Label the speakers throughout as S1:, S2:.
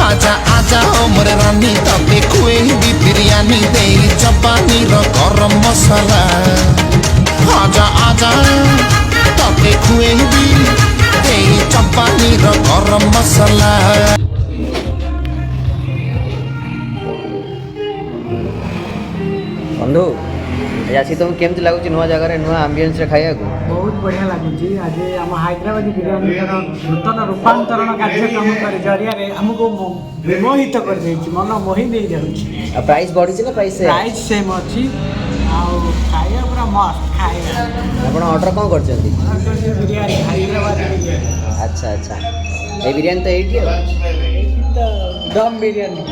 S1: आजा आजा ओ मोर रानी तबे खुएबी बिरयानी दे चपानी रो गरम मसाला आजा आजा तबे खुएबी दे चपानी रो गरम मसाला
S2: बंधु आसी तुम केमती लगुच नुआ जगह नुआ आंबियंस रे खाया को
S3: बहुत बढ़िया लगुच आज आम हैदराबादी बिरयानी नूतन रूपांतरण कार्यक्रम कर जरिया आमको मोहित कर मन मोहि दे जाऊँ
S2: प्राइस बढ़ी ना प्राइस
S3: सेम अच्छी खाया पूरा मस्त खाया
S2: आप ऑर्डर कौन कर
S3: बिरयानी हैदराबाद बिरयानी
S2: अच्छा अच्छा ये बिरयानी तो यही
S3: दम बिरयानी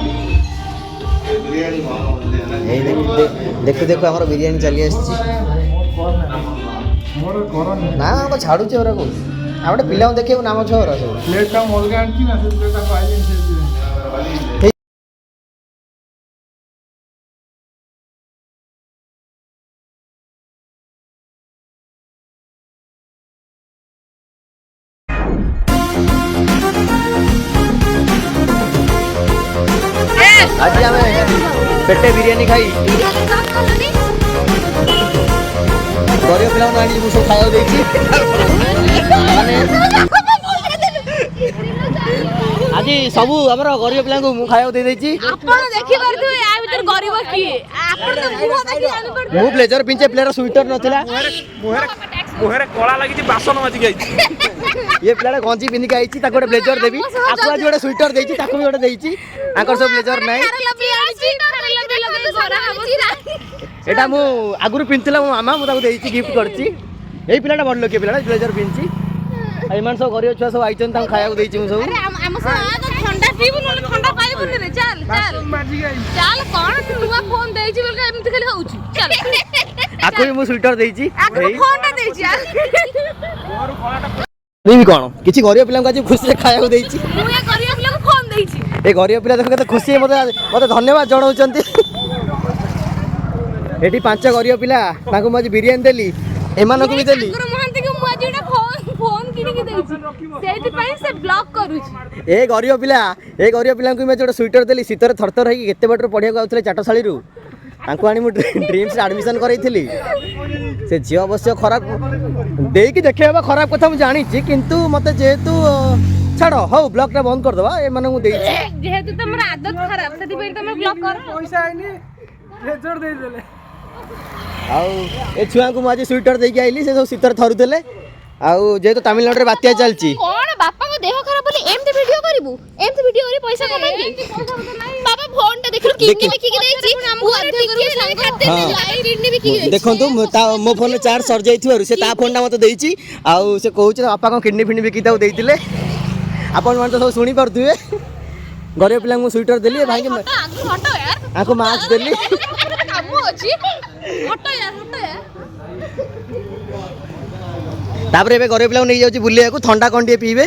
S2: देखो देखो हमारा बिरयानी चली आसी ना हमको छाड़ू ओरा को आ गए पिला देखिए नाम छरा सब आज आम पेटे बिरयानी खाई गरीब पिला सब खाया आज सब आम गरीब पिला खाया मु ब्लेजर पिंचे प्लेयर स्वेटर नथिला
S4: मुहरे कला लगी बासन बाजी गई
S2: ये पिला गंजी पिंधिक आई गोटे ब्लेजर देवी आपको आज गोटे स्वेटर देती भी गोटे देती आकर सब ब्लेजर ना एटा मु आगुरी पिंधला मो मामा मुझे देती गिफ्ट करची यही पिलाटा बड़ लोक पिला ब्लेजर पिंधि एमान सब गरीब छुआ सब आई खाया देती सब आको भी मु स्वेटर देती कौन किसी गरीब पिला आज खुशी से खाया देती ए गरीब पिला देख के खुशी मत धन्यवाद जनाऊँ ये 5 गरीब पिला मुझे बिरयानी देली एमान को भी देली ए गरीब पिला मैं जो स्वेटर देली शीतर थरथर होगी केते बाटर पढ़िया आउथले चाटशाली रु तांको आनी मु ड्रीम्स एडमिशन करैथिली से झी अवश्य खराब देकी देखा खराब कथा मुझे जानी किंतु मते जेहेतु छाड़ हौ ब्लॉग बंद कर दवा ए माने
S5: जेहेतु तमरा आदत खराब सेति पे तमे ब्लॉक कर
S3: पैसा आइनी रेजर दे देले
S2: आउ ए छुआ को आज स्वेटर देकी आइली से सब शीतर थरुतले आउ जेहेतु तमिलनाडु रे बात्या चलची
S5: कोन बापा को देह खराब बोले एमते वीडियो करबू एमते वीडियो रे पैसा कमाई बाबा फोन टा देखलु किडनी बिकी के देछि हमहु आधे करू खाते में किडनी बिकी गई
S2: देखंतु मो फोन चार्ज सर जाइथिबारु से ता फोन टा मते देछि आउ से कहउछ बापा को किडनी फिडनी बिकी ताउ देइतिले आपण मन तो सब सुनी परथुए गरीब पिला मु स्वेटर देली भाई के
S5: हटो यार
S2: आको मास्क देली
S5: काम अछि हटो यार
S2: तापर एबे गरीब पिला नै जाउची बुलिया को ठंडा कोन टे पीबे